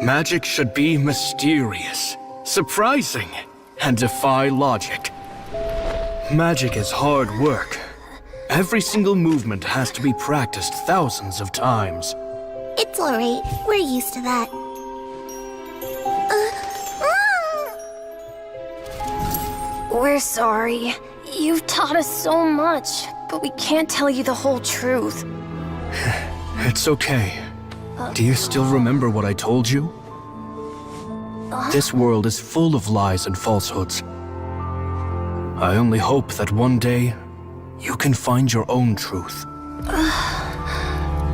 Magic should be mysterious, surprising, and defy logic. Magic is hard work. Every single movement has to be practiced thousands of times. It's alright. We're used to that. We're sorry. You've taught us so much, but we can't tell you the whole truth. It's okay. Do you still remember what I told you? This world is full of lies and falsehoods. I only hope that one day, you can find your own truth.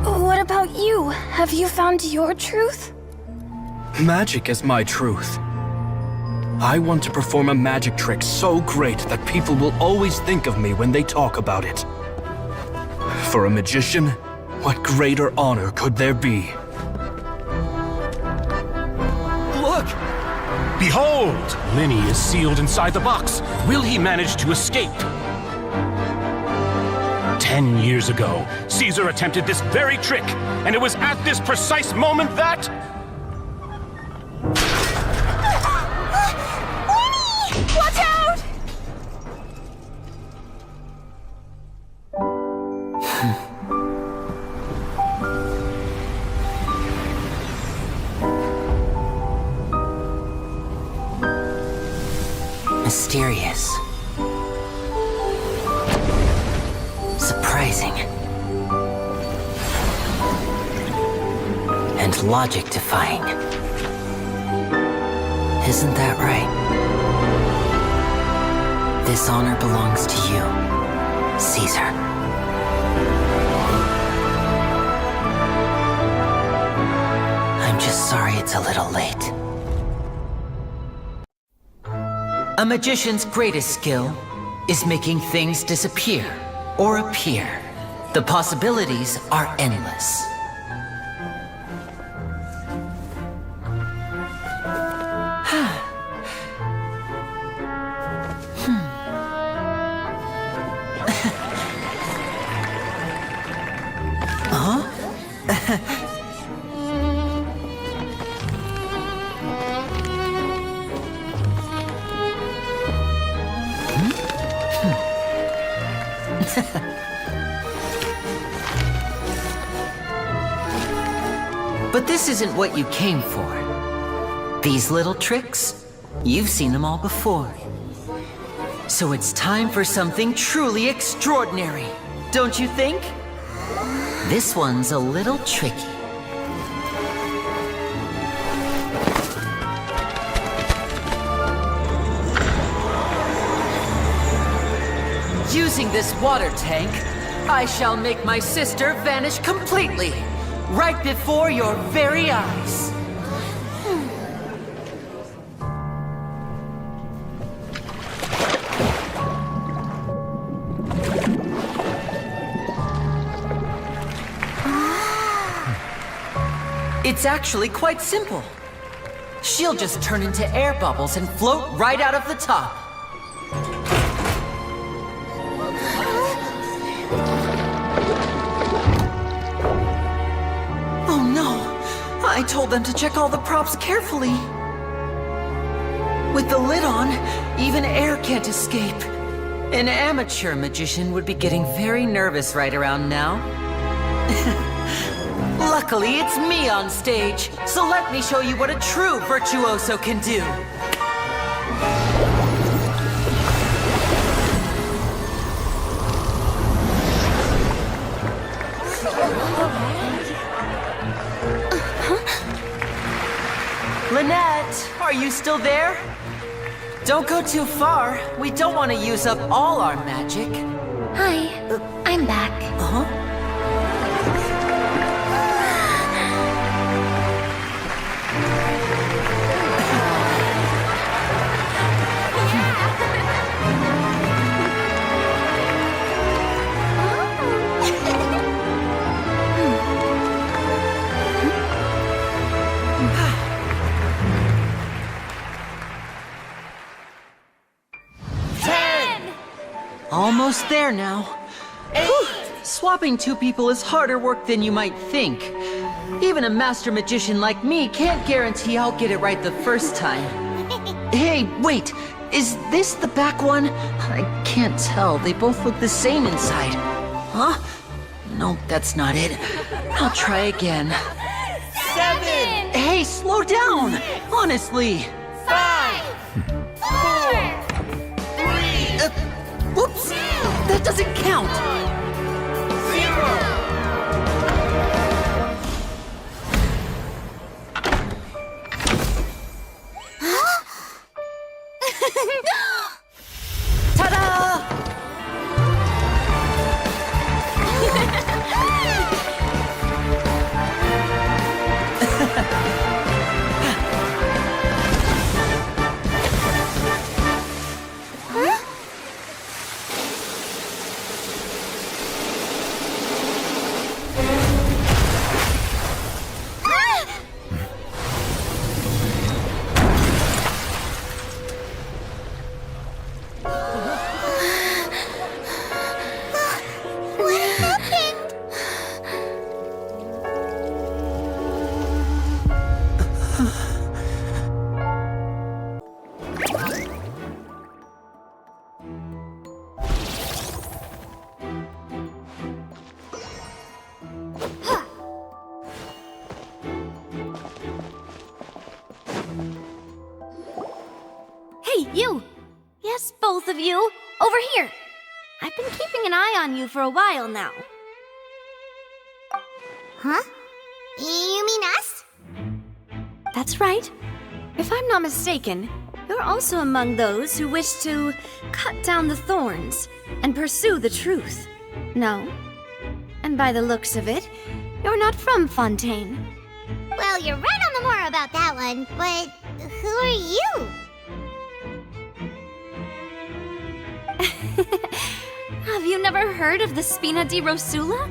What about you? Have you found your truth? Magic is my truth. I want to perform a magic trick so great that people will always think of me when they talk about it. For a magician, what greater honor could there be? Look! Behold! Linny is sealed inside the box. Will he manage to escape? 10 years ago, Caesar attempted this very trick, and it was at this precise moment that... Watch out! Mysterious. Surprising. And logic-defying. Isn't that right? This honor belongs to you, Caesar. I'm just sorry it's a little late. A magician's greatest skill is making things disappear or appear. The possibilities are endless. But this isn't what you came for. These little tricks, you've seen them all before. So it's time for something truly extraordinary, don't you think? This one's a little tricky. Using this water tank, I shall make my sister vanish completely, right before your very eyes. It's actually quite simple. She'll just turn into air bubbles and float right out of the top. Oh no! I told them to check all the props carefully. With the lid on, even air can't escape. An amateur magician would be getting very nervous right around now. Luckily, it's me on stage, so let me show you what a true virtuoso can do. Lynette, are you still there? Don't go too far. We don't want to use up all our magic. Hi, I'm back. Uh-huh. Almost there now. Whew. Swapping two people is harder work than you might think. Even Even a master magician like me can't guarantee I'll get it right the first time. Hey, wait! Is this the back one? I can't tell. They both look the same inside. Huh? No, that's not it. I'll try again. 7! Hey, slow down! Honestly! 5! 4! 3! Whoops! That doesn't count! 0! Ta-da! Hey, you! Yes, both of you! Over here! I've been keeping an eye on you for a while now. Huh? You mean us? That's right. If I'm not mistaken, you're also among those who wish to cut down the thorns and pursue the truth. No? And by the looks of it, you're not from Fontaine. Well, you're right on the more about that one, but who are you? Have you never heard of the Spina di Rosula?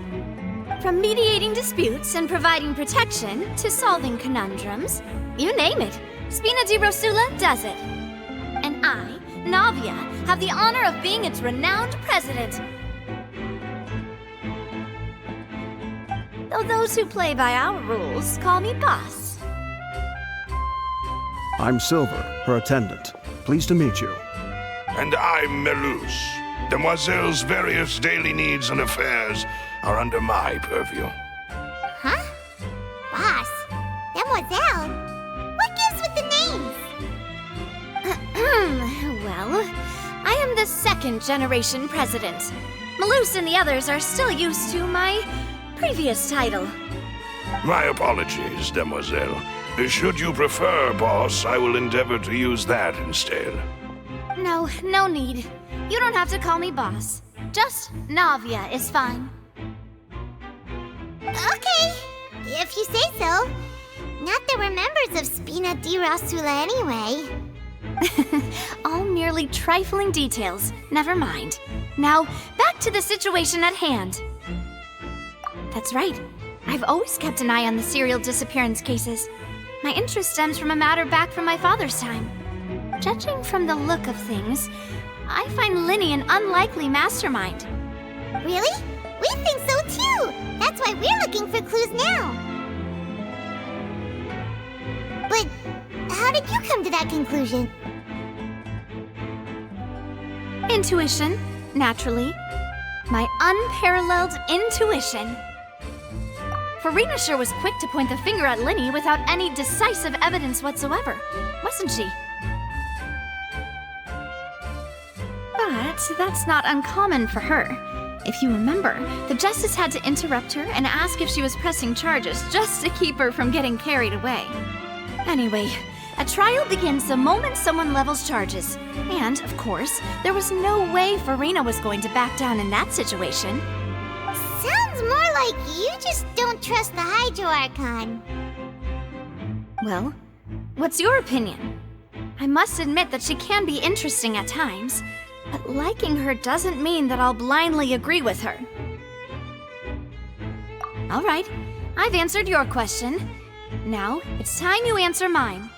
From mediating disputes and providing protection to solving conundrums, you name it, Spina di Rosula does it. And I, Navia, have the honor of being its renowned president. Though those who play by our rules call me boss. I'm Silver, her attendant. Pleased to meet you. And I'm Melus. Demoiselle's various daily needs and affairs are under my purview. Huh? Boss? Demoiselle? What gives with the names? Well, I am the second generation president. Malus and the others are still used to my previous title. My apologies, Demoiselle. Should you prefer, boss, I will endeavor to use that instead. No, no need. You don't have to call me boss. Just Navia is fine. Okay, if you say so. Not that we're members of Spina di Rosula anyway. All merely trifling details. Never mind. Now, back to the situation at hand. That's right. I've always kept an eye on the serial disappearance cases. My interest stems from a matter back from my father's time. Judging from the look of things, I find Linny an unlikely mastermind. Really? We think so too! That's why we're looking for clues now. But how did you come to that conclusion? Intuition, naturally. My unparalleled intuition. Farina sure was quick to point the finger at Linny without any decisive evidence whatsoever, wasn't she? But that's not uncommon for her. If you remember, the Justice had to interrupt her and ask if she was pressing charges just to keep her from getting carried away. Anyway, a trial begins the moment someone levels charges. And, of course, there was no way Farina was going to back down in that situation. Sounds more like you just don't trust the Hydro Archon. Well, what's your opinion? I must admit that she can be interesting at times, but liking her doesn't mean that I'll blindly agree with her. All right, I've answered your question. Now, it's time you answer mine.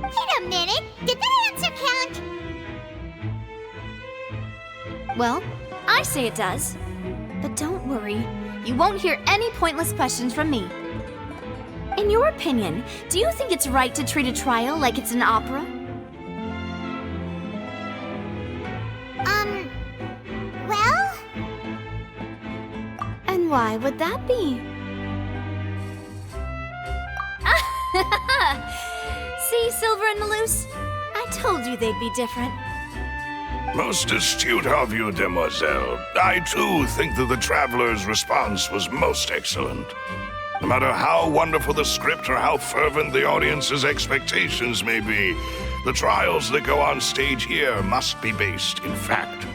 Wait a minute, did that answer count? Well, I say it does. But don't worry, You won't hear any pointless questions from me. In your opinion, do you think it's right to treat a trial like it's an opera? Well? And why would that be? See, Silver and Malus? I told you they'd be different. Most astute of you, demoiselle. I too think that the traveler's response was most excellent. No matter how wonderful the script or how fervent the audience's expectations may be, the trials that go on stage here must be based in fact.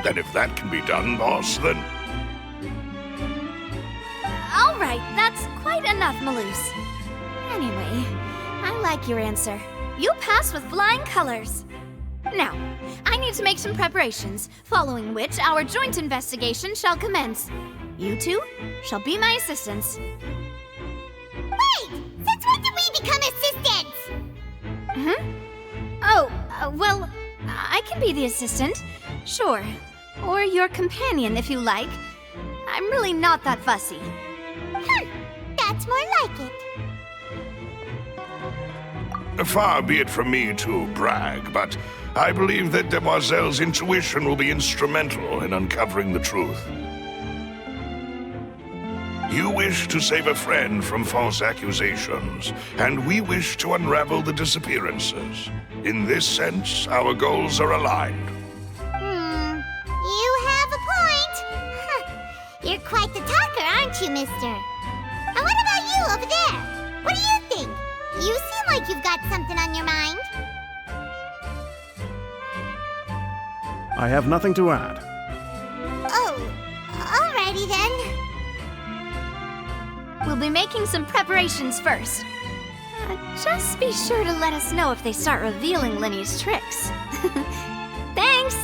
And if that can be done, boss, then... All right, that's quite enough, Malus. Anyway, I like your answer. You passed with flying colors. Now, I need to make some preparations, following which our joint investigation shall commence. You two shall be my assistants. Wait! Since when did we become assistants? Oh, well, I can be the assistant. Sure. Or your companion, if you like. I'm really not that fussy. That's more like it. Far be it from me to brag, but I believe that Demoiselle's intuition will be instrumental in uncovering the truth. You wish to save a friend from false accusations, and we wish to unravel the disappearances. In this sense, our goals are aligned. You have a point. You're quite the talker, aren't you, mister? And what about you over there? What do you think? You seem like you've got something on your mind. I have nothing to add. Oh, alrighty then. We'll be making some preparations first. Just be sure to let us know if they start revealing Linny's tricks. Thanks!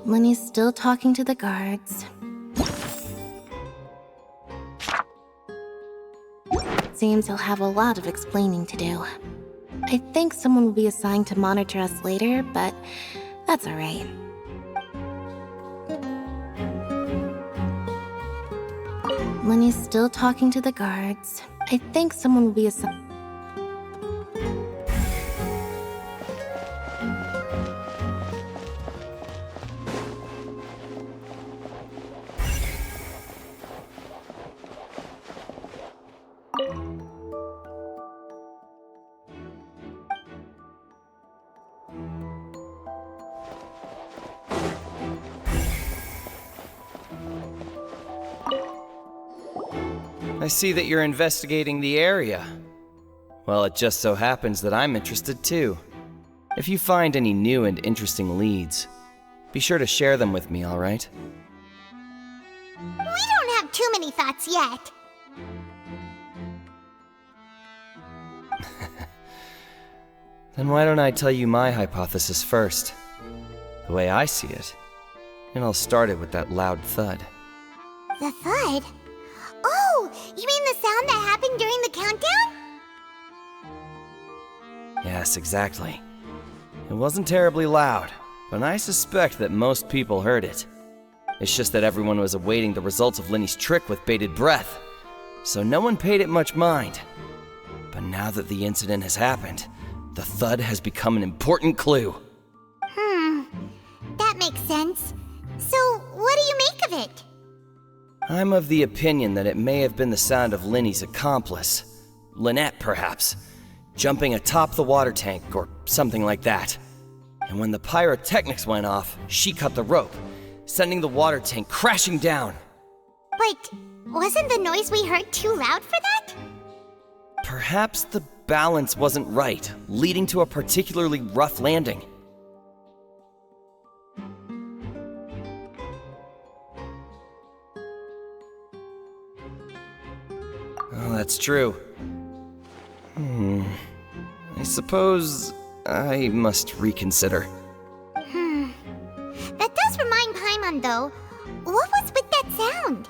Lenny's still talking to the guards. Seems he'll have a lot of explaining to do. I think someone will be assigned to monitor us later, but that's alright. Lenny's still talking to the guards. I think someone will be assigned. I see that you're investigating the area. Well, it just so happens that I'm interested too. If you find any new and interesting leads, be sure to share them with me, alright? We don't have too many thoughts yet. Then why don't I tell you my hypothesis first? The way I see it. And I'll start it with that loud thud. The thud? Oh, you mean the sound that happened during the countdown? Yes, exactly. It wasn't terribly loud, but I suspect that most people heard it. It's just that everyone was awaiting the results of Linny's trick with bated breath, so no one paid it much mind. But now that the incident has happened, the thud has become an important clue. That makes sense. So, what do you make of it? I'm of the opinion that it may have been the sound of Linny's accomplice, Lynette perhaps, jumping atop the water tank or something like that. And when the pyrotechnics went off, she cut the rope, sending the water tank crashing down. But wasn't the noise we heard too loud for that? Perhaps the balance wasn't right, leading to a particularly rough landing. Oh, that's true. I suppose I must reconsider. That does remind Paimon, though. What was with that sound?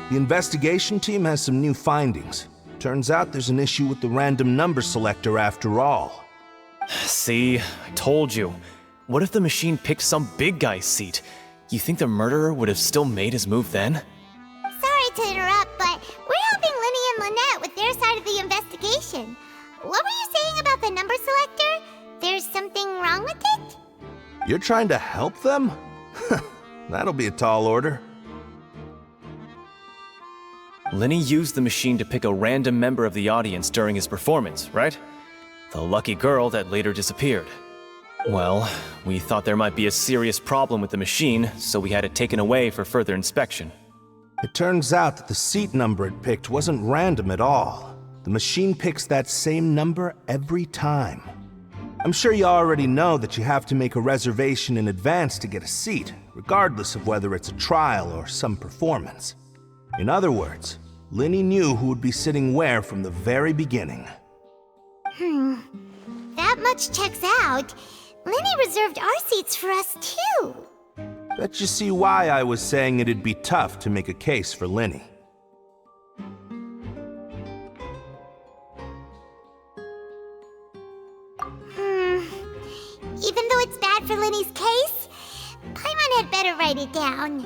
The investigation team has some new findings. Turns out there's an issue with the random number selector after all. See, I told you. What if the machine picked some big guy's seat? You think the murderer would have still made his move then? Sorry to interrupt, but we're helping Linny and Lynette with their side of the investigation. What were you saying about the number selector? There's something wrong with it? You're trying to help them? That'll be a tall order. Linny used the machine to pick a random member of the audience during his performance, right? The lucky girl that later disappeared. Well, we thought there might be a serious problem with the machine, so we had it taken away for further inspection. It turns out that the seat number it picked wasn't random at all. The machine picks that same number every time. I'm sure you already know that you have to make a reservation in advance to get a seat, regardless of whether it's a trial or some performance. In other words, Linny knew who would be sitting where from the very beginning. That much checks out. Linny reserved our seats for us, too. Bet you see why I was saying it'd be tough to make a case for Linny. Even though it's bad for Linny's case, Paimon had better write it down.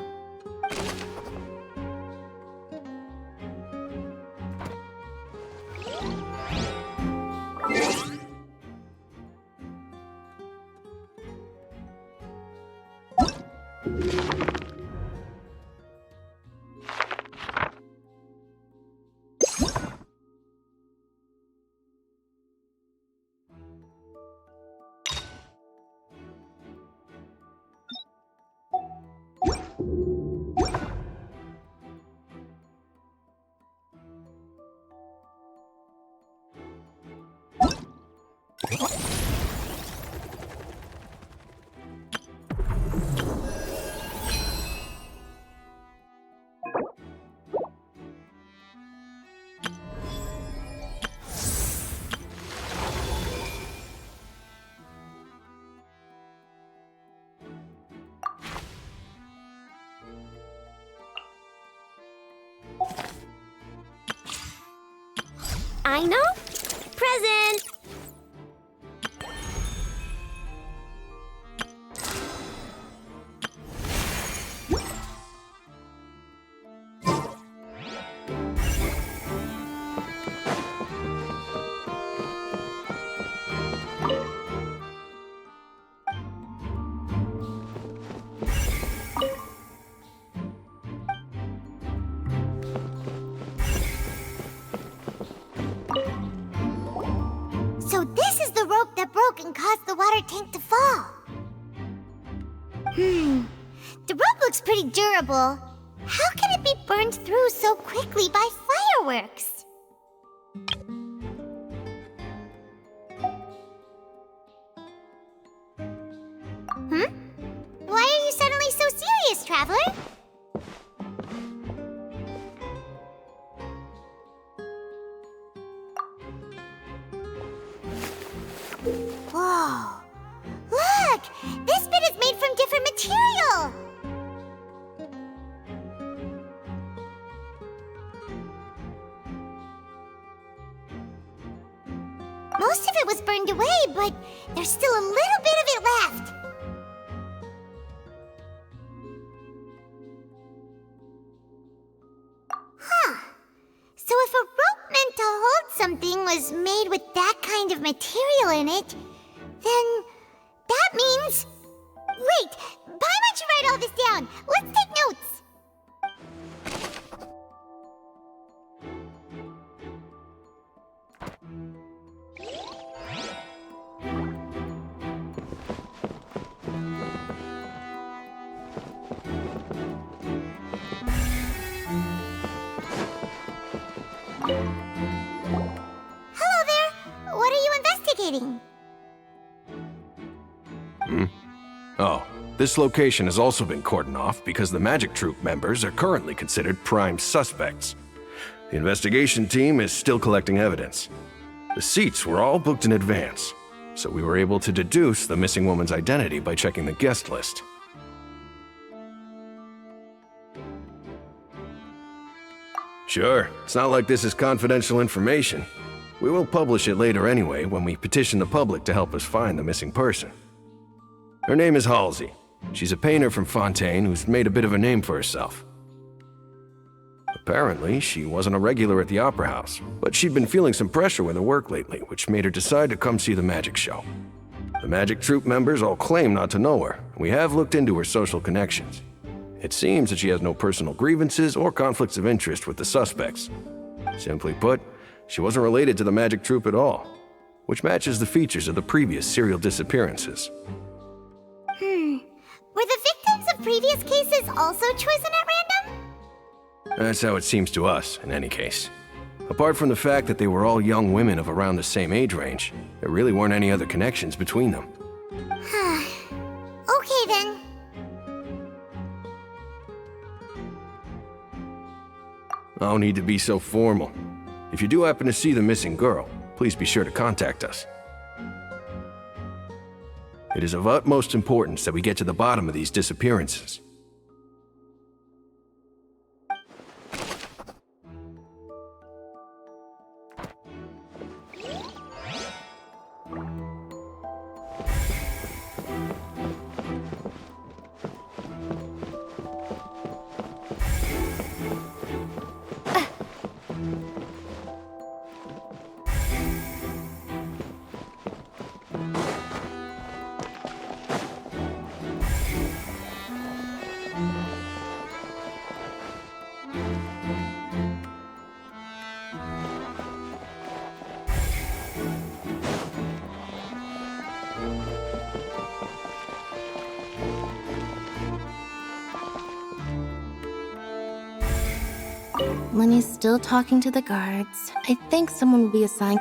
I know. Present. caused the water tank to fall? The rope looks pretty durable. How can it be burned through so quickly by fireworks? Why are you suddenly so serious, Traveler? Whoa! Look! This bit is made from different material! Most of it was burned away, but there's still a little bit of it left. So if a rope meant to hold something was made with that kind of material in it, then that means... Wait, why don't you write all this down? Let's take notes. Hello there. What are you investigating? Oh, this location has also been cordoned off because the Magic Troop members are currently considered prime suspects. The investigation team is still collecting evidence. The seats were all booked in advance, so we were able to deduce the missing woman's identity by checking the guest list. Sure, it's not like this is confidential information. We will publish it later anyway when we petition the public to help us find the missing person. Her name is Halsey. She's a painter from Fontaine who's made a bit of a name for herself. Apparently, she wasn't a regular at the Opera House, but she'd been feeling some pressure with her work lately, which made her decide to come see the magic show. The Magic Troop members all claim not to know her, and we have looked into her social connections. It seems that she has no personal grievances or conflicts of interest with the suspects. Simply put, she wasn't related to the Magic Troop at all, which matches the features of the previous serial disappearances. Were the victims of previous cases also chosen at random? That's how it seems to us, in any case. Apart from the fact that they were all young women of around the same age range, there really weren't any other connections between them. Okay then. No need to be so formal. If you do happen to see the missing girl, please be sure to contact us. It is of utmost importance that we get to the bottom of these disappearances. Lenny's still talking to the guards. I think someone will be assigned.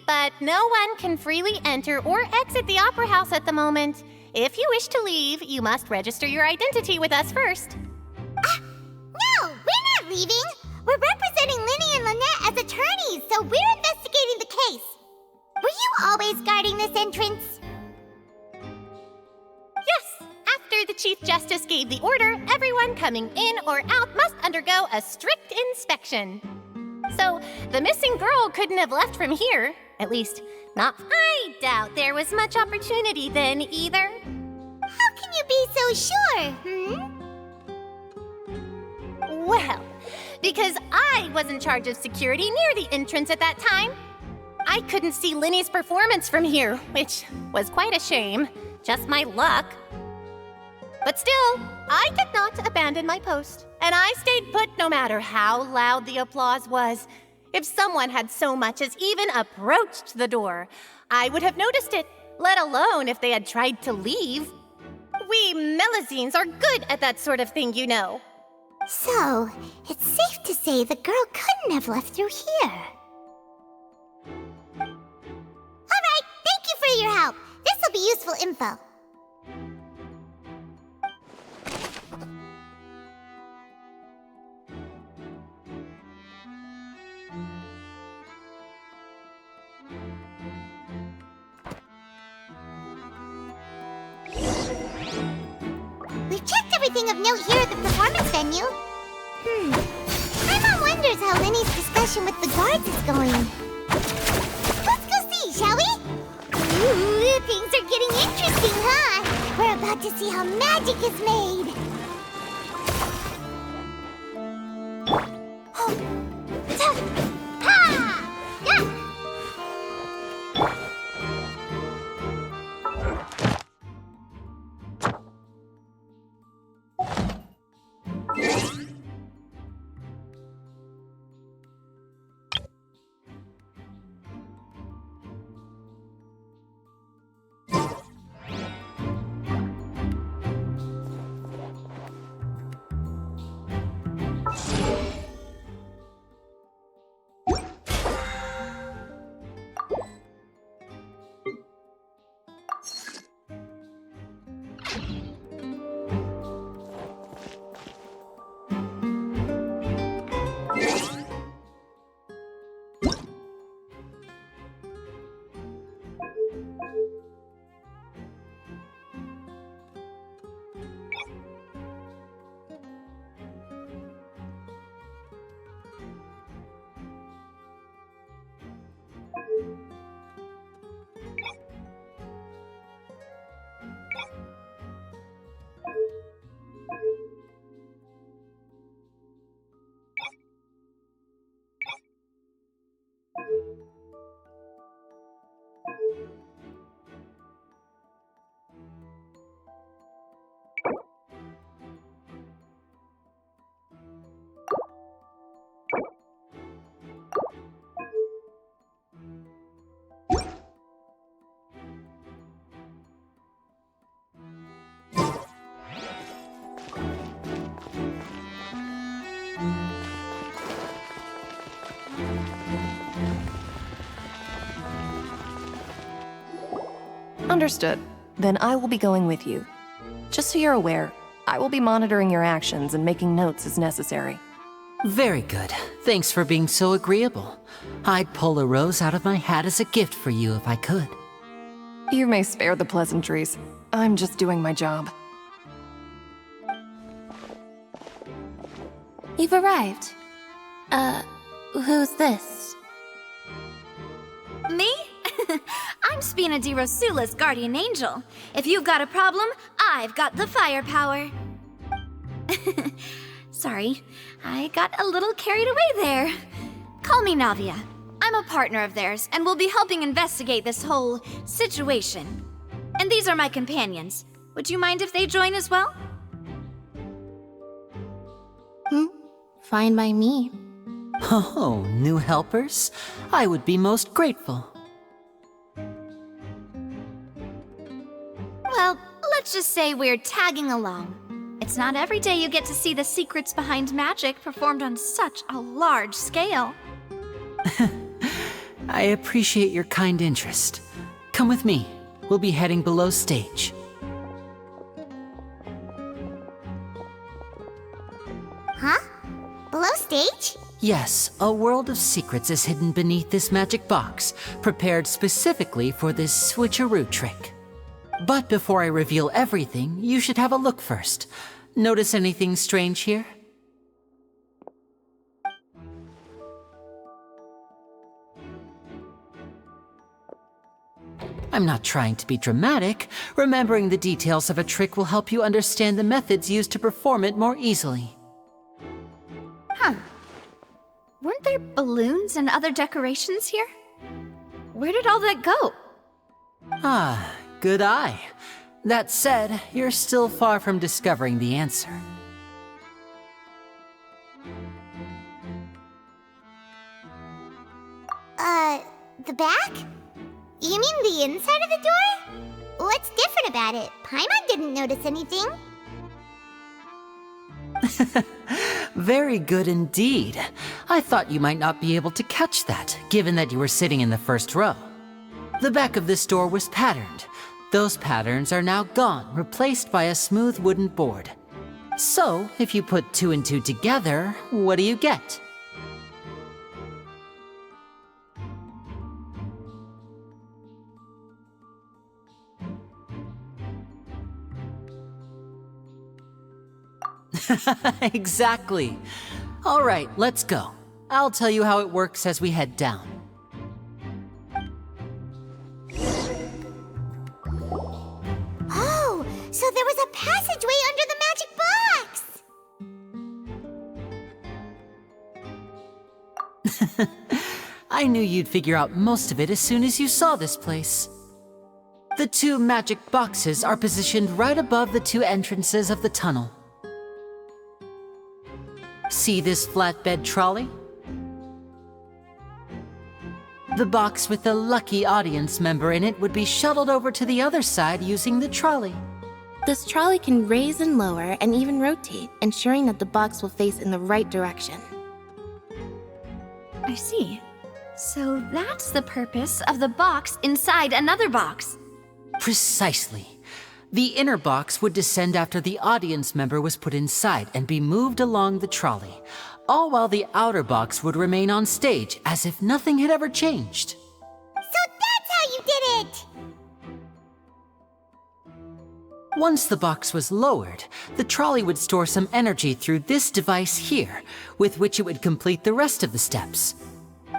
But no one can freely enter or exit the Opera House at the moment. If you wish to leave, you must register your identity with us first. No, we're not leaving. We're representing Linny and Lynette as attorneys, so we're investigating the case. Were you always guarding this entrance? Yes, after the Chief Justice gave the order, everyone coming in or out must undergo a strict inspection. So, the missing girl couldn't have left from here. At least, not... I doubt there was much opportunity then, either. How can you be so sure, Well, Because I was in charge of security near the entrance at that time. I couldn't see Linny's performance from here, which was quite a shame. Just my luck. But still, I did not abandon my post, and I stayed put no matter how loud the applause was. If someone had so much as even approached the door, I would have noticed it, let alone if they had tried to leave. We Melusines are good at that sort of thing, you know. So, it's safe to say the girl couldn't have left through here. Alright, thank you for your help. This'll be useful info. We've checked everything of note here at the performance venue. Paimon wonders how Linny's discussion with the guards is going. Let's go see, shall we? Ooh, things are getting interesting, huh? We're about to see how magic is made. Ha! Yeah! Understood. Then I will be going with you. Just so you're aware, I will be monitoring your actions and making notes as necessary. Very good. Thanks for being so agreeable. I'd pull a rose out of my hat as a gift for you if I could. You may spare the pleasantries. I'm just doing my job. You've arrived. Who's this? Me? I'm Spina di Rosula's guardian angel. If you've got a problem, I've got the firepower. Sorry, I got a little carried away there. Call me Navia. I'm a partner of theirs, and will be helping investigate this whole situation. And these are my companions. Would you mind if they join as well? Fine by me. Oh, new helpers? I would be most grateful. Well, let's just say we're tagging along. It's not every day you get to see the secrets behind magic performed on such a large scale. I appreciate your kind interest. Come with me. We'll be heading below stage. Huh? Below stage? Yes, a world of secrets is hidden beneath this magic box, prepared specifically for this switcheroo trick. But before I reveal everything, you should have a look first. Notice anything strange here? I'm not trying to be dramatic. Remembering the details of a trick will help you understand the methods used to perform it more easily. Weren't there balloons and other decorations here? Where did all that go? Ah, good eye. That said, you're still far from discovering the answer. The back? You mean the inside of the door? What's different about it? Paimon didn't notice anything. Very good indeed. I thought you might not be able to catch that, given that you were sitting in the first row. The back of this door was patterned. Those patterns are now gone, replaced by a smooth wooden board. So, if you put 2 and 2 together, what do you get? Exactly. All right, let's go. I'll tell you how it works as we head down. Oh, so there was a passageway under the magic box! I knew you'd figure out most of it as soon as you saw this place. The 2 magic boxes are positioned right above the 2 entrances of the tunnel. See this flatbed trolley? The box with the lucky audience member in it would be shuttled over to the other side using the trolley. This trolley can raise and lower and even rotate, ensuring that the box will face in the right direction. I see. So that's the purpose of the box inside another box. Precisely. The inner box would descend after the audience member was put inside and be moved along the trolley, all while the outer box would remain on stage as if nothing had ever changed. So that's how you did it! Once the box was lowered, the trolley would store some energy through this device here, with which it would complete the rest of the steps.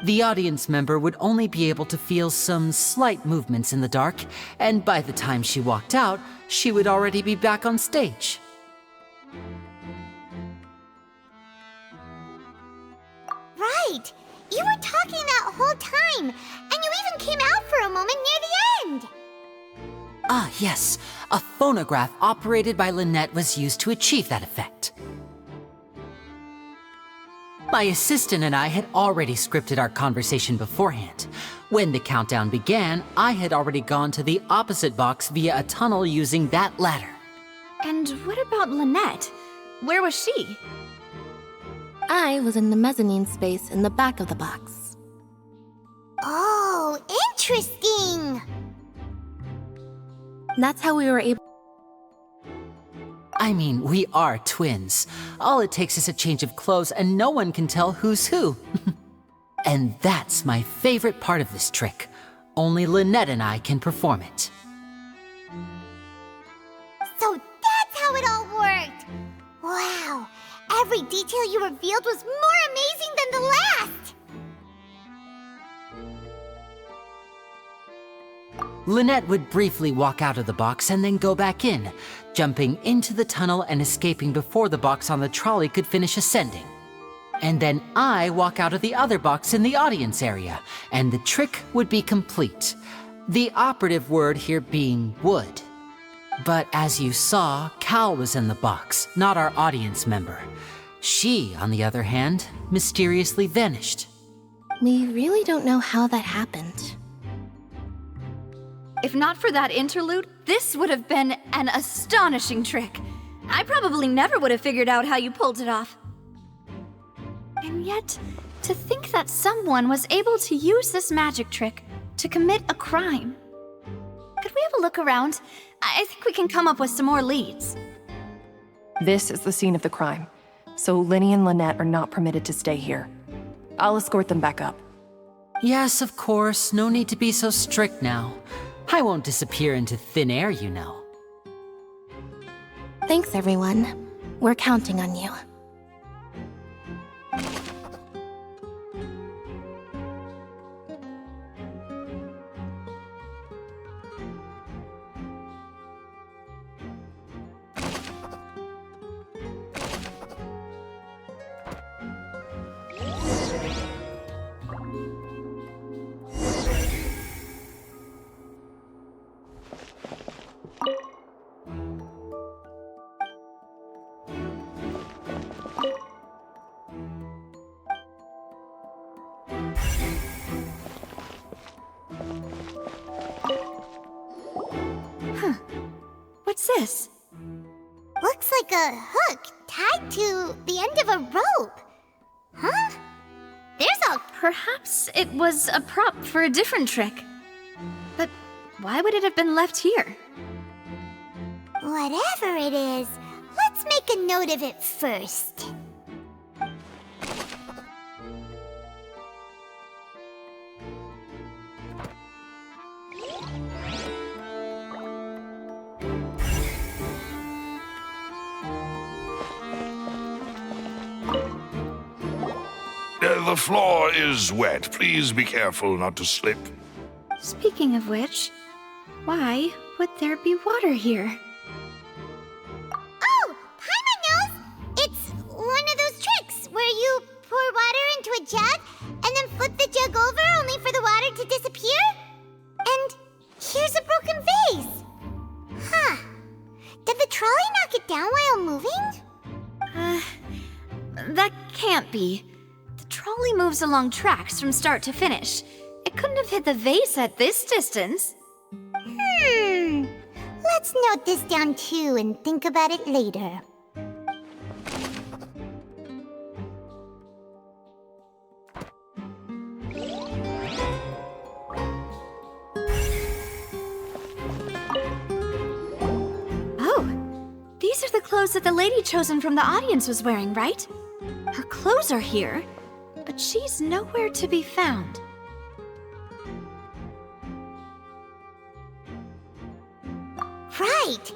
The audience member would only be able to feel some slight movements in the dark, and by the time she walked out, she would already be back on stage. Right! You were talking that whole time, and you even came out for a moment near the end! Ah, yes. A phonograph operated by Lynette was used to achieve that effect. My assistant and I had already scripted our conversation beforehand. When the countdown began, I had already gone to the opposite box via a tunnel using that ladder. And what about Lynette? Where was she? I was in the mezzanine space in the back of the box. Oh, interesting! That's how we were able. I mean, we are twins. All it takes is a change of clothes and no one can tell who's who. And that's my favorite part of this trick. Only Lynette and I can perform it. So that's how it all worked! Wow, every detail you revealed was more amazing than the last! Lynette would briefly walk out of the box and then go back in, jumping into the tunnel and escaping before the box on the trolley could finish ascending. And then I walk out of the other box in the audience area, and the trick would be complete. The operative word here being would. But as you saw, Cal was in the box, not our audience member. She, on the other hand, mysteriously vanished. We really don't know how that happened. If not for that interlude, this would have been an astonishing trick. I probably never would have figured out how you pulled it off. And yet, to think that someone was able to use this magic trick to commit a crime. Could we have a look around? I think we can come up with some more leads. This is the scene of the crime, so Linny and Lynette are not permitted to stay here. I'll escort them back up. Yes, of course. No need to be so strict now. I won't disappear into thin air, you know. Thanks, everyone. We're counting on you. a hook tied to the end of a rope. Huh? There's a... Perhaps it was a prop for a different trick. But why would it have been left here? Whatever it is, let's make a note of it first. The floor is wet. Please be careful not to slip. Speaking of which, why would there be water here? Oh, Paimon knows! It's one of those tricks where you pour water into a jug and then flip the jug over only for the water to disappear? And here's a broken vase. Huh. Did the trolley knock it down while moving? That can't be. The trolley moves along tracks from start to finish. It couldn't have hit the vase at this distance. Let's note this down too and think about it later. Oh, these are the clothes that the lady chosen from the audience was wearing, right? Her clothes are here, but she's nowhere to be found. Right.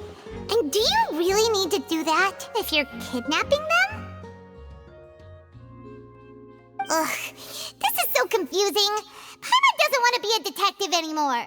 And do you really need to do that if you're kidnapping them? Ugh, this is so confusing. Paimon doesn't want to be a detective anymore.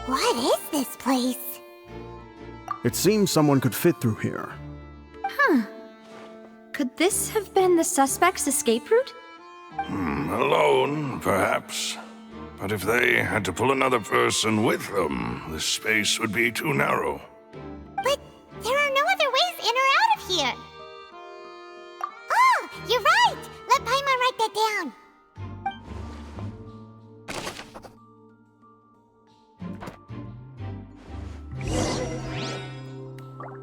What is this place? It seems someone could fit through here. Could this have been the suspect's escape route? Alone, perhaps. But if they had to pull another person with them, the space would be too narrow. But there are no other ways in or out of here. Oh, you're right! Let Paimon write that down.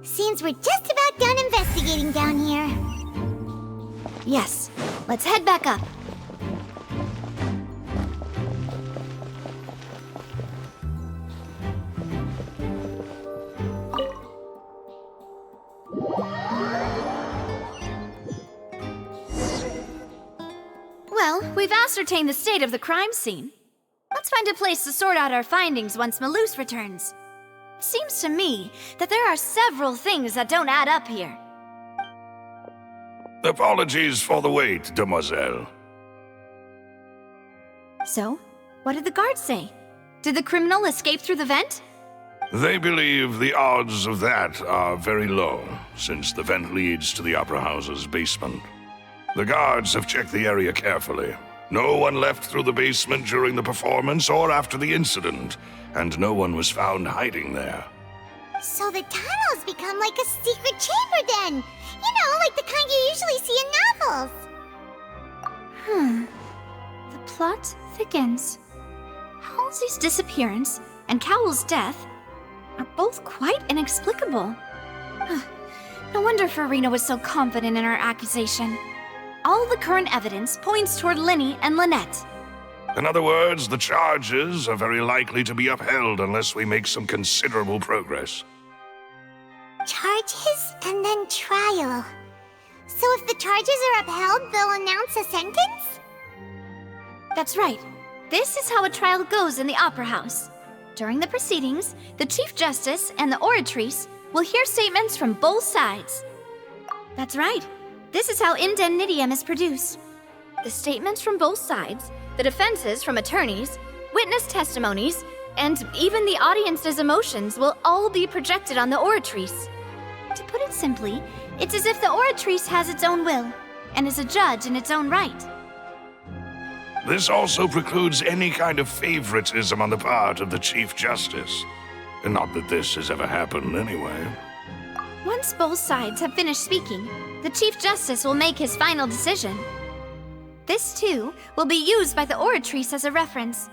Seems we're just about done investigating down here. Yes, let's head back up. Well, we've ascertained the state of the crime scene. Let's find a place to sort out our findings once Malus returns. It seems to me that there are several things that don't add up here. Apologies for the wait, demoiselle. So, what did the guards say? Did the criminal escape through the vent? They believe the odds of that are very low, since the vent leads to the Opera House's basement. The guards have checked the area carefully. No one left through the basement during the performance or after the incident, and no one was found hiding there. So the tunnels become like a secret chamber then! You know, like the kind you usually see in novels! The plot thickens. Halsey's disappearance and Cowell's death are both quite inexplicable. No wonder Farina was so confident in her accusation. All the current evidence points toward Linny and Lynette. In other words, the charges are very likely to be upheld unless we make some considerable progress. Charges and then trial. So if the charges are upheld, they'll announce a sentence? That's right. This is how a trial goes in the Opera House. During the proceedings, the Chief Justice and the Oratrice will hear statements from both sides. That's right. This is how indemnitium is produced. The statements from both sides, the defenses from attorneys, witness testimonies, and even the audience's emotions will all be projected on the oratrice. To put it simply, it's as if the oratrice has its own will, and is a judge in its own right. This also precludes any kind of favoritism on the part of the Chief Justice. And not that this has ever happened anyway. Once both sides have finished speaking, the Chief Justice will make his final decision. This, too, will be used by the oratrice as a reference.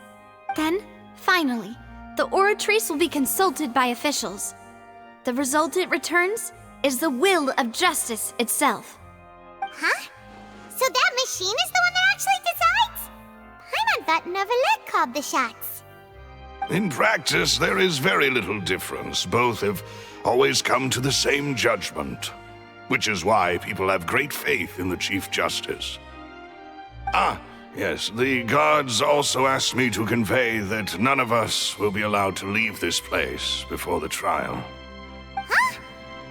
Then, finally, the oratrice will be consulted by officials. The result it returns is the will of justice itself. Huh? So that machine is the one that actually decides? Paimon thought Neverlet called the shots. In practice, there is very little difference. Both have always come to the same judgment, which is why people have great faith in the Chief Justice. Ah, yes, the guards also asked me to convey that none of us will be allowed to leave this place before the trial. Huh?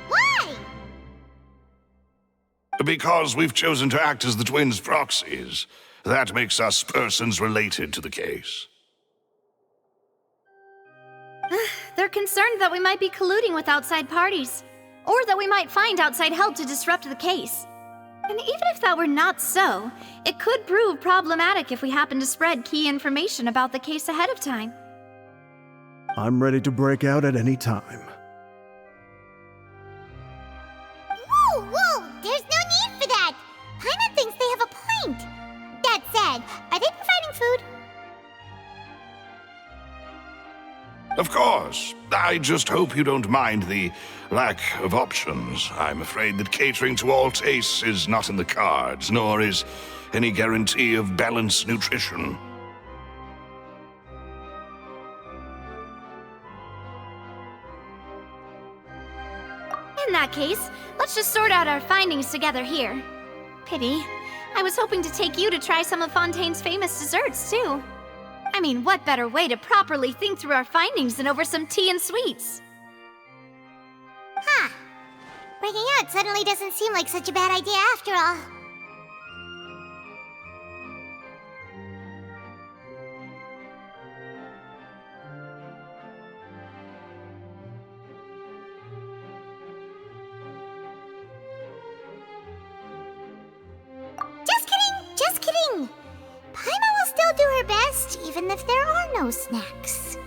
Why? Because we've chosen to act as the twins' proxies. That makes us persons related to the case. They're concerned that we might be colluding with outside parties, or that we might find outside help to disrupt the case. And even if that were not so, it could prove problematic if we happen to spread key information about the case ahead of time. I'm ready to break out at any time. Whoa, whoa! There's no need for that! Paimon thinks they have a point! That said, are they providing food? Of course. I just hope you don't mind the lack of options. I'm afraid that catering to all tastes is not in the cards, nor is any guarantee of balanced nutrition. In that case, let's just sort out our findings together here. Pity. I was hoping to take you to try some of Fontaine's famous desserts, too. I mean, what better way to properly think through our findings than over some tea and sweets? Huh. Breaking out suddenly doesn't seem like such a bad idea after all. Just kidding! Paimon will still do her best, even if there are no snacks.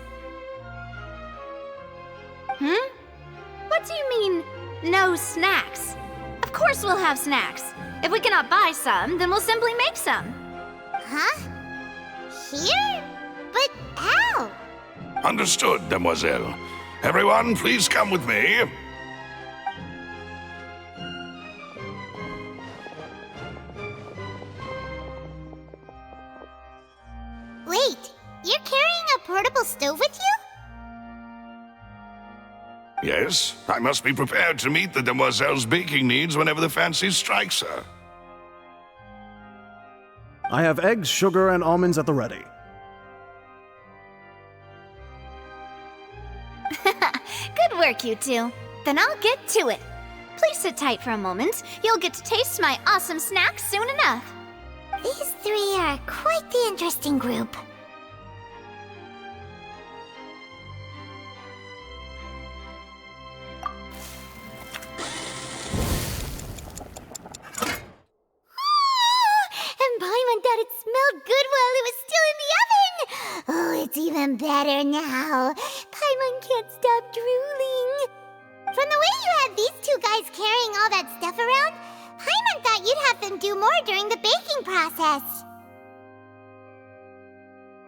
What do you mean, no snacks? Of course we'll have snacks. If we cannot buy some, then we'll simply make some. Huh? Here? But how? Understood, Demoiselle. Everyone, please come with me. Wait, you're carrying a portable stove with you? Yes, I must be prepared to meet the Demoiselle's baking needs whenever the fancy strikes her. I have eggs, sugar, and almonds at the ready. Good work, you two. Then I'll get to it. Please sit tight for a moment. You'll get to taste my awesome snacks soon enough. These three are quite the interesting group. And Paimon thought it smelled good while it was still in the oven! Oh, it's even better now. Paimon can't stop drooling. From the way you had these two guys carrying all that stuff around, Paimon thought you'd have them do more during the baking process.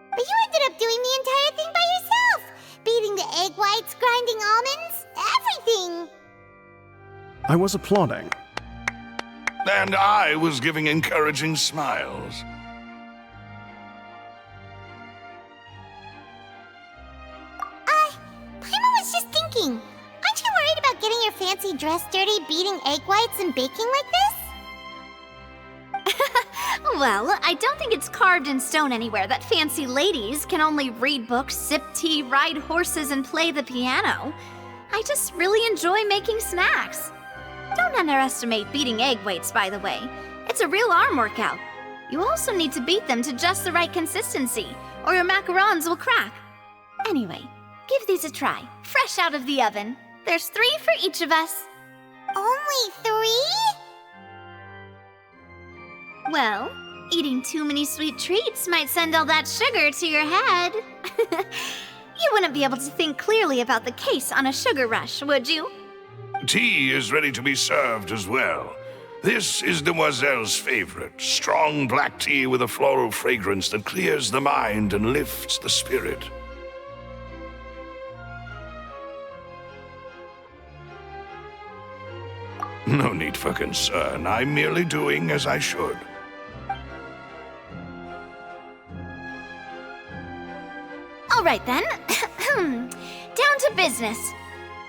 But you ended up doing the entire thing by yourself! Beating the egg whites, grinding almonds, everything! I was applauding. And I was giving encouraging smiles. Paimon was just thinking, aren't you worried about getting your fancy dress dirty beating egg whites and baking like this? Well, I don't think it's carved in stone anywhere that fancy ladies can only read books, sip tea, ride horses, and play the piano. I just really enjoy making snacks. Don't underestimate beating egg weights, by the way. It's a real arm workout. You also need to beat them to just the right consistency, or your macarons will crack. Anyway, give these a try, fresh out of the oven. There's 3 for each of us. Only 3? Well, eating too many sweet treats might send all that sugar to your head. You wouldn't be able to think clearly about the case on a sugar rush, would you? Tea is ready to be served as well. This is Demoiselle's favorite, strong black tea with a floral fragrance that clears the mind and lifts the spirit. No need for concern. I'm merely doing as I should. All right then. Down to business.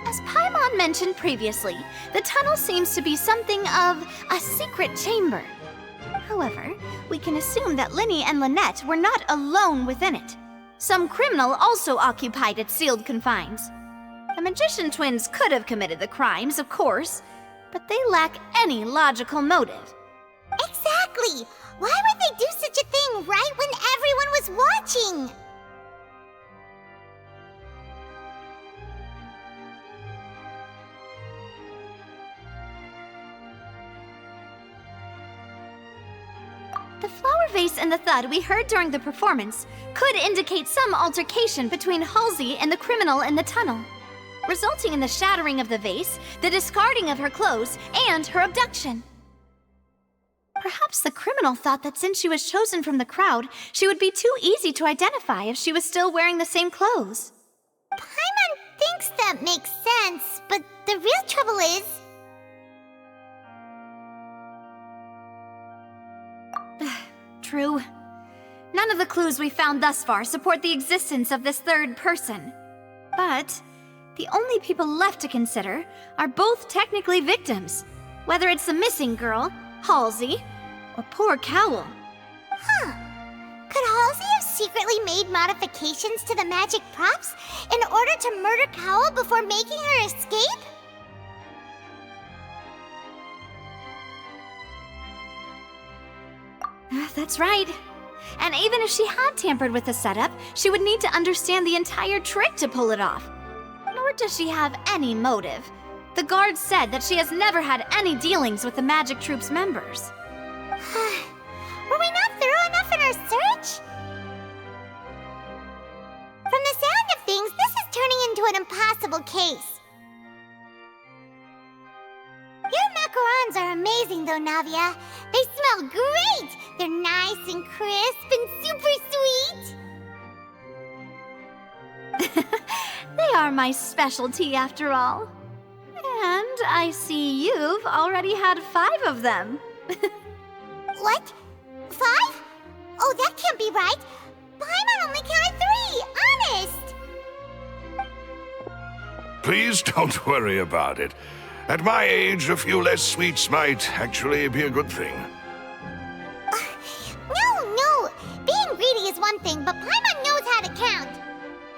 As Paimon mentioned previously, the tunnel seems to be something of a secret chamber. However, we can assume that Linny and Lynette were not alone within it. Some criminal also occupied its sealed confines. The magician twins could have committed the crimes, of course, but they lack any logical motive. Exactly! Why would they do such a thing right when everyone was watching? The flower vase and the thud we heard during the performance could indicate some altercation between Halsey and the criminal in the tunnel, resulting in the shattering of the vase, the discarding of her clothes, and her abduction. Perhaps the criminal thought that since she was chosen from the crowd, she would be too easy to identify if she was still wearing the same clothes. Paimon thinks that makes sense, but the real trouble is... True. None of the clues we found thus far support the existence of this third person. But the only people left to consider are both technically victims, whether it's the missing girl, Halsey, or poor Cowl. Huh. Could Halsey have secretly made modifications to the magic props in order to murder Cowl before making her escape? That's right. And even if she had tampered with the setup, she would need to understand the entire trick to pull it off. Nor does she have any motive. The guard said that she has never had any dealings with the Magic Troop's members. Were we not thorough enough in our search? From the sound of things, this is turning into an impossible case. Your macarons are amazing though, Navia. They smell great! They're nice and crisp and super sweet! They are my specialty after all. And I see you've already had 5 of them. What? 5? Oh, that can't be right. Paimon only counted 3, honest! Please don't worry about it. At my age, a few less sweets might actually be a good thing. No. Being greedy is one thing, but Paimon knows how to count.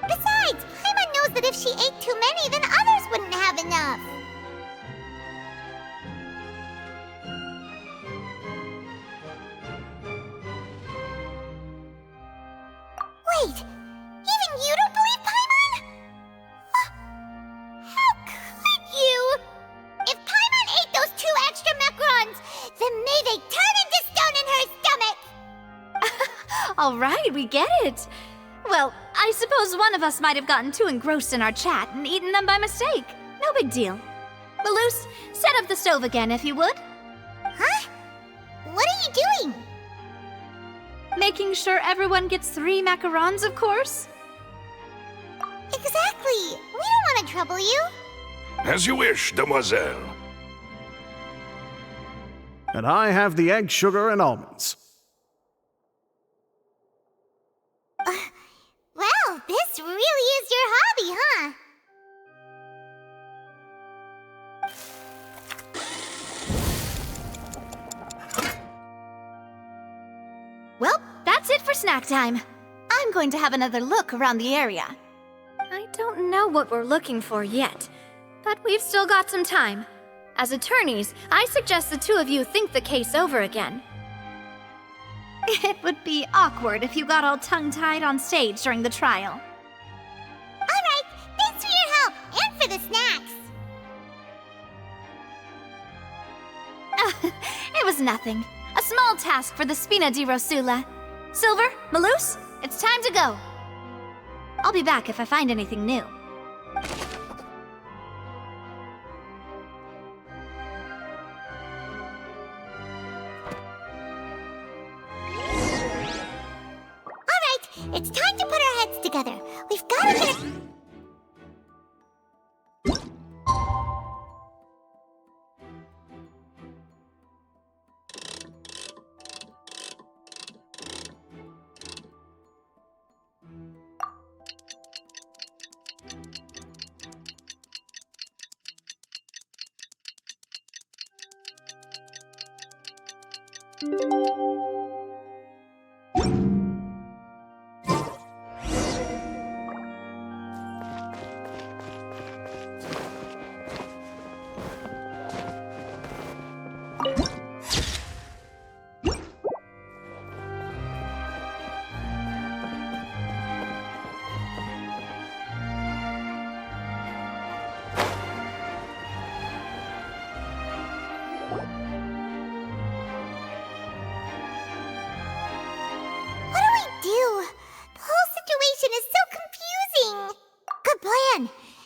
Besides, Paimon knows that if she ate too many, then others wouldn't have enough. Wait, even you don't believe Paimon? How could you? If Paimon ate those 2 extra macarons, then may they turn into stone in her stomach! All right, we get it. Well, I suppose one of us might have gotten too engrossed in our chat and eaten them by mistake. No big deal. Malus, set up the stove again if you would. Huh? What are you doing? Making sure everyone gets 3 macarons, of course. Exactly. We don't want to trouble you. As you wish, demoiselle. And I have the egg, sugar, and almonds. Well, this really is your hobby, huh? Well, that's it for snack time. I'm going to have another look around the area. I don't know what we're looking for yet, but we've still got some time. As attorneys, I suggest the 2 of you think the case over again. It would be awkward if you got all tongue-tied on stage during the trial. Alright, thanks for your help, and for the snacks. It was nothing. A small task for the Spina di Rosula. Silver, Malus, it's time to go. I'll be back if I find anything new. It's time to put our heads together. We've got to get...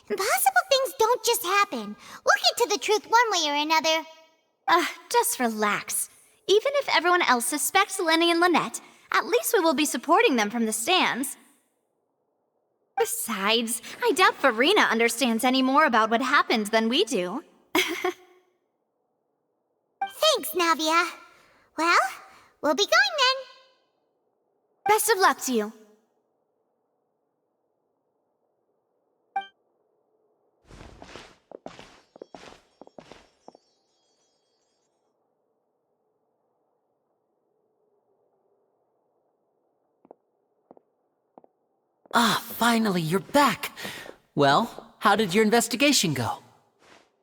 Impossible things don't just happen. We'll get to the truth one way or another. Just relax. Even if everyone else suspects Lenny and Lynette, at least we will be supporting them from the stands. Besides, I doubt Farina understands any more about what happened than we do. Thanks, Navia. Well, we'll be going then. Best of luck to you. Ah, finally, you're back. Well, how did your investigation go?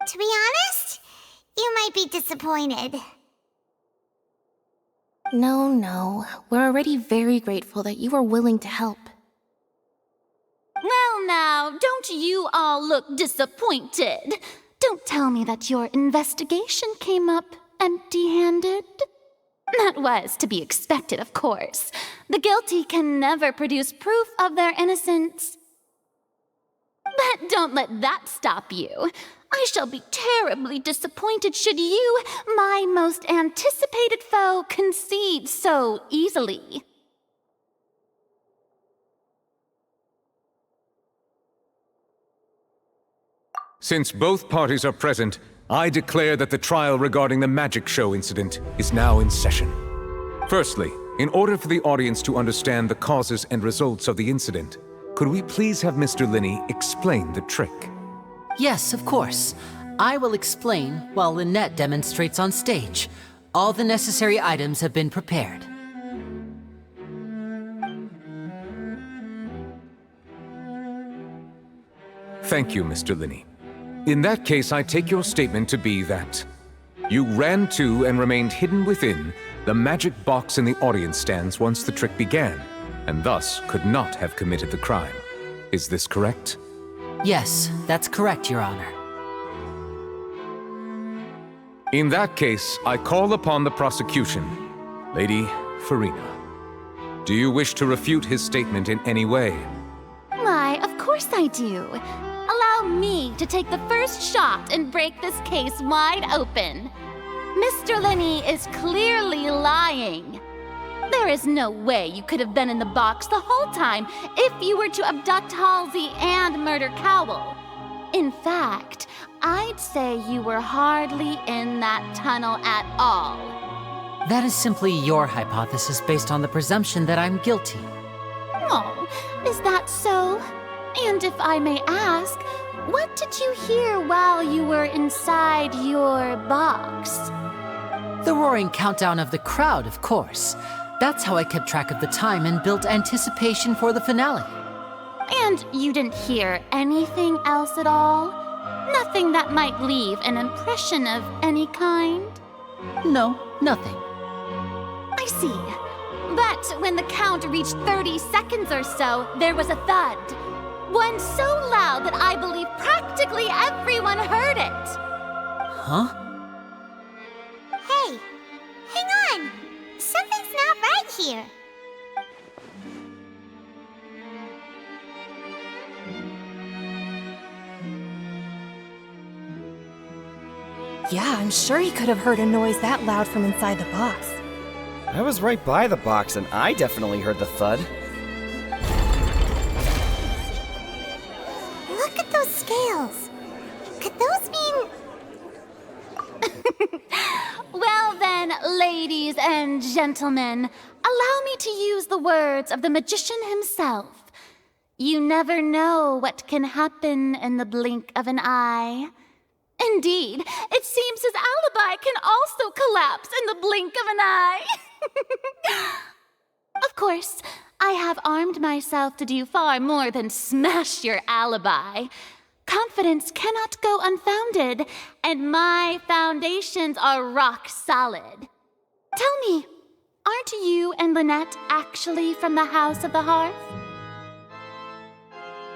To be honest, you might be disappointed. No. We're already very grateful that you were willing to help. Well now, don't you all look disappointed. Don't tell me that your investigation came up empty-handed. That was to be expected, of course. The guilty can never produce proof of their innocence. But don't let that stop you. I shall be terribly disappointed should you, my most anticipated foe, concede so easily. Since both parties are present, I declare that the trial regarding the magic show incident is now in session. Firstly, in order for the audience to understand the causes and results of the incident, could we please have Mr. Linney explain the trick? Yes, of course. I will explain while Lynette demonstrates on stage. All the necessary items have been prepared. Thank you, Mr. Linney. In that case, I take your statement to be that you ran to and remained hidden within the magic box in the audience stands once the trick began, and thus could not have committed the crime. Is this correct? Yes, that's correct, Your Honor. In that case, I call upon the prosecution. Lady Farina, do you wish to refute his statement in any way? Why, of course I do. Allow me to take the first shot and break this case wide open. Mr. Linney is clearly lying. There is no way you could have been in the box the whole time if you were to abduct Halsey and murder Cowell. In fact, I'd say you were hardly in that tunnel at all. That is simply your hypothesis based on the presumption that I'm guilty. Oh, is that so? And if I may ask, what did you hear while you were inside your box? The roaring countdown of the crowd, of course. That's how I kept track of the time and built anticipation for the finale. And you didn't hear anything else at all? Nothing that might leave an impression of any kind? No, nothing. I see. But when the count reached 30 seconds or so, there was a thud. One so loud that I believe practically everyone heard it. Huh? Hey, hang on! Something's not right here. Yeah, I'm sure he could have heard a noise that loud from inside the box. I was right by the box and I definitely heard the thud. Look at those scales. Could those mean... Well then, ladies and gentlemen, allow me to use the words of the magician himself. You never know what can happen in the blink of an eye. Indeed, it seems his alibi can also collapse in the blink of an eye. Of course, I have armed myself to do far more than smash your alibi. Confidence cannot go unfounded, and my foundations are rock solid. Tell me, aren't you and Lynette actually from the House of the Hearth?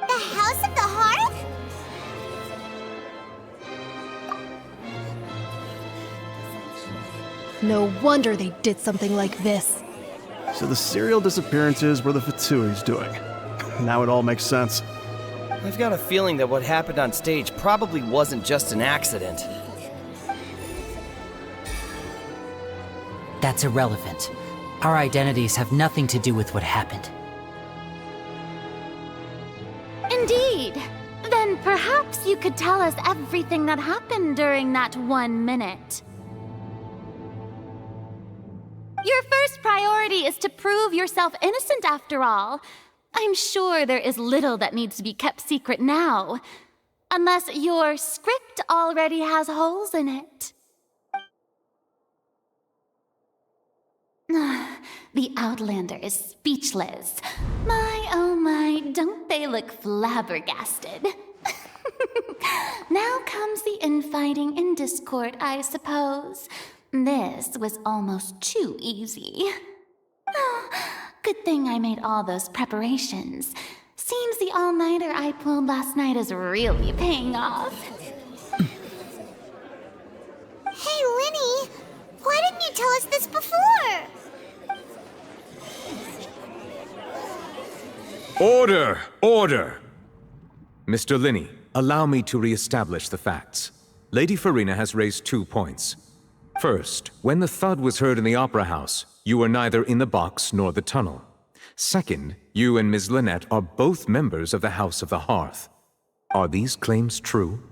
The House of the Hearth? No wonder they did something like this. So the serial disappearances were the Fatsui's doing. Now it all makes sense. I've got a feeling that what happened on stage probably wasn't just an accident. That's irrelevant. Our identities have nothing to do with what happened. Indeed. Then perhaps you could tell us everything that happened during that 1 minute. Your first priority is to prove yourself innocent after all. I'm sure there is little that needs to be kept secret now. Unless your script already has holes in it. The Outlander is speechless. My, oh my, don't they look flabbergasted? Now comes the infighting and discord, I suppose. This was almost too easy. Good thing I made all those preparations. Seems the all-nighter I pulled last night is really paying off. Hey, Linny! Why didn't you tell us this before? Order! Order! Mr. Linney, allow me to re-establish the facts. Lady Farina has raised 2 points. First, when the thud was heard in the Opera House, you were neither in the box nor the tunnel. Second, you and Ms. Lynette are both members of the House of the Hearth. Are these claims true?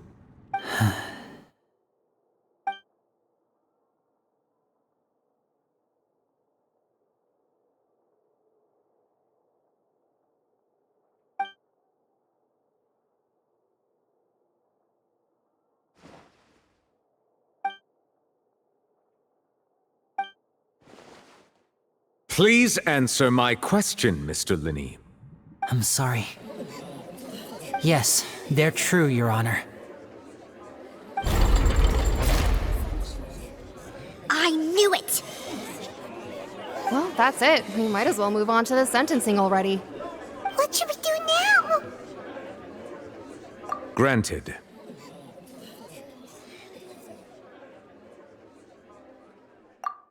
Please answer my question, Mr. Linney. I'm sorry. Yes, they're true, Your Honor. I knew it! Well, that's it. We might as well move on to the sentencing already. What should we do now? Granted.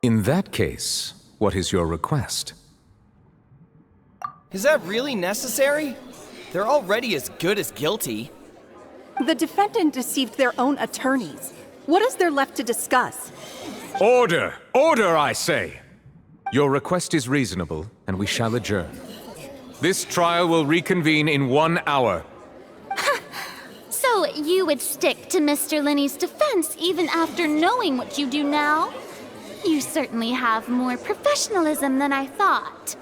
In that case, what is your request? Is that really necessary? They're already as good as guilty. The defendant deceived their own attorneys. What is there left to discuss? Order! Order, I say! Your request is reasonable, and we shall adjourn. This trial will reconvene in 1 hour. So you would stick to Mr. Linney's defense even after knowing what you do now? You certainly have more professionalism than I thought.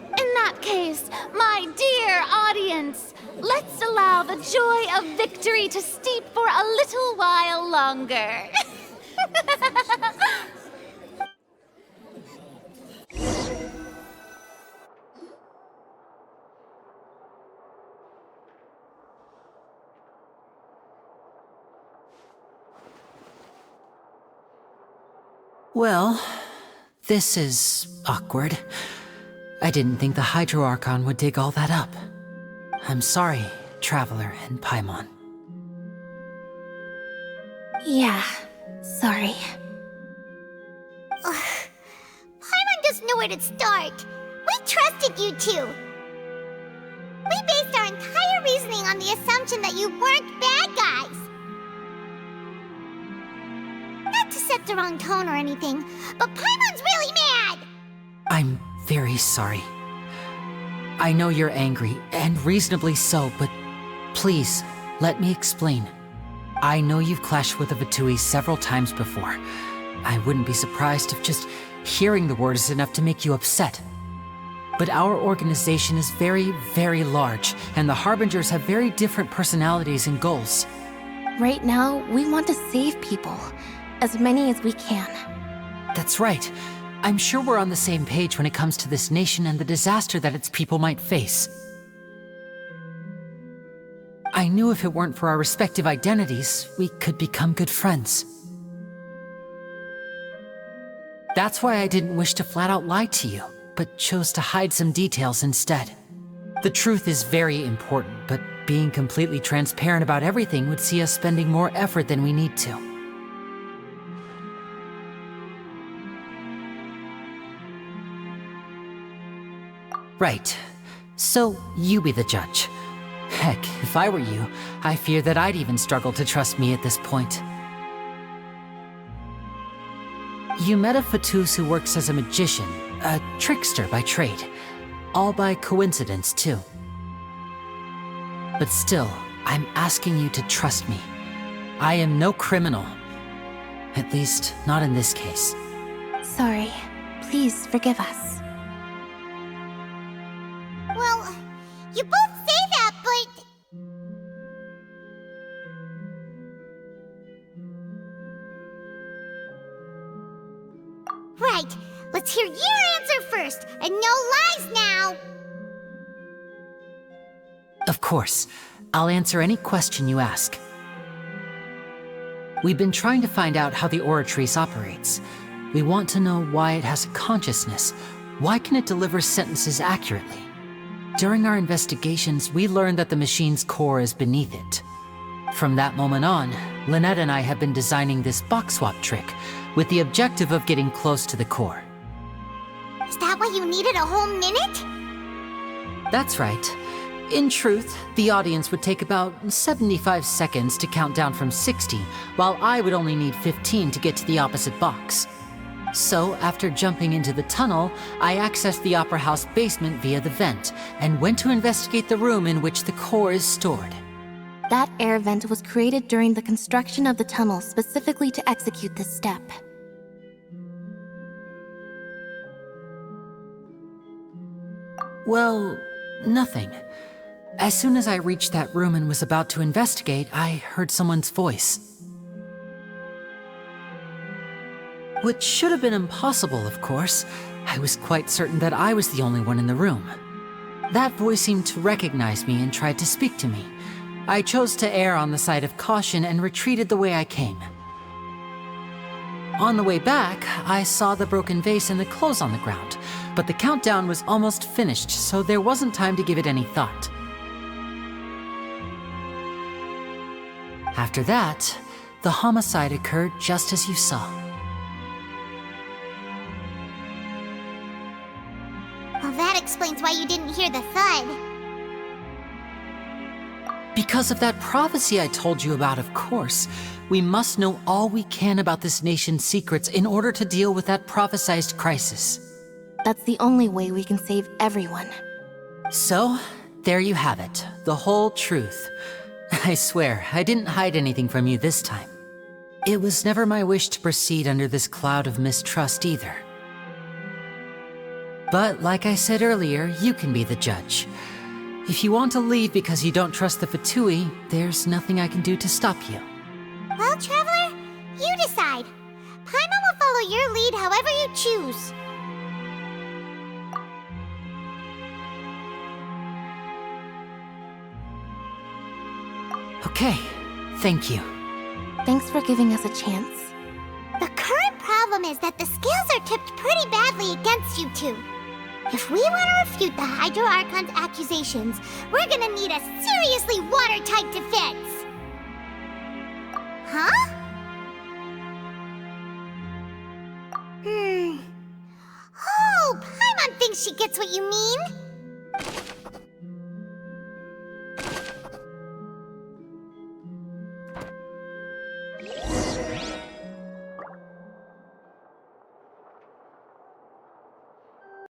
In that case, my dear audience, let's allow the joy of victory to steep for a little while longer. Well, this is awkward. I didn't think the Hydro Archon would dig all that up. I'm sorry, Traveler and Paimon. Yeah, sorry. Paimon doesn't know where to start. We trusted you two. We based our entire reasoning on the assumption that you weren't bad guys. Not to set the wrong tone or anything, but Paimon's really mad! I'm very sorry. I know you're angry, and reasonably so, but please, let me explain. I know you've clashed with the Fatui several times before. I wouldn't be surprised if just hearing the word is enough to make you upset. But our organization is very, very large, and the Harbingers have very different personalities and goals. Right now, we want to save people. As many as we can. That's right. I'm sure we're on the same page when it comes to this nation and the disaster that its people might face. I knew if it weren't for our respective identities, we could become good friends. That's why I didn't wish to flat out lie to you, but chose to hide some details instead. The truth is very important, but being completely transparent about everything would see us spending more effort than we need to. Right. So, you be the judge. Heck, if I were you, I fear that I'd even struggle to trust me at this point. You met a Fatus who works as a magician, a trickster by trade. All by coincidence, too. But still, I'm asking you to trust me. I am no criminal. At least, not in this case. Sorry. Please forgive us. Well, you both say that, but... Right, let's hear your answer first, and no lies now! Of course. I'll answer any question you ask. We've been trying to find out how the Oratrice operates. We want to know why it has a consciousness. Why can it deliver sentences accurately? During our investigations, we learned that the machine's core is beneath it. From that moment on, Lynette and I have been designing this box swap trick, with the objective of getting close to the core. Is that why you needed a whole minute? That's right. In truth, the audience would take about 75 seconds to count down from 60, while I would only need 15 to get to the opposite box. So, after jumping into the tunnel, I accessed the Opera House basement via the vent, and went to investigate the room in which the core is stored. That air vent was created during the construction of the tunnel specifically to execute this step. Well, nothing. As soon as I reached that room and was about to investigate, I heard someone's voice. Which should have been impossible, of course. I was quite certain that I was the only one in the room. That voice seemed to recognize me and tried to speak to me. I chose to err on the side of caution and retreated the way I came. On the way back, I saw the broken vase and the clothes on the ground, but the countdown was almost finished, so there wasn't time to give it any thought. After that, the homicide occurred just as you saw. Well, that explains why you didn't hear the thud. Because of that prophecy I told you about, of course. We must know all we can about this nation's secrets in order to deal with that prophesized crisis. That's the only way we can save everyone. So, there you have it. The whole truth. I swear, I didn't hide anything from you this time. It was never my wish to proceed under this cloud of mistrust either. But like I said earlier, you can be the judge. If you want to leave because you don't trust the Fatui, there's nothing I can do to stop you. Well, Traveler, you decide. Paimon will follow your lead however you choose. Okay, thank you. Thanks for giving us a chance. The current problem is that the scales are tipped pretty badly against you two. If we want to refute the Hydro Archon's accusations, we're gonna need a seriously watertight defense. Huh? Oh, Paimon thinks she gets what you mean.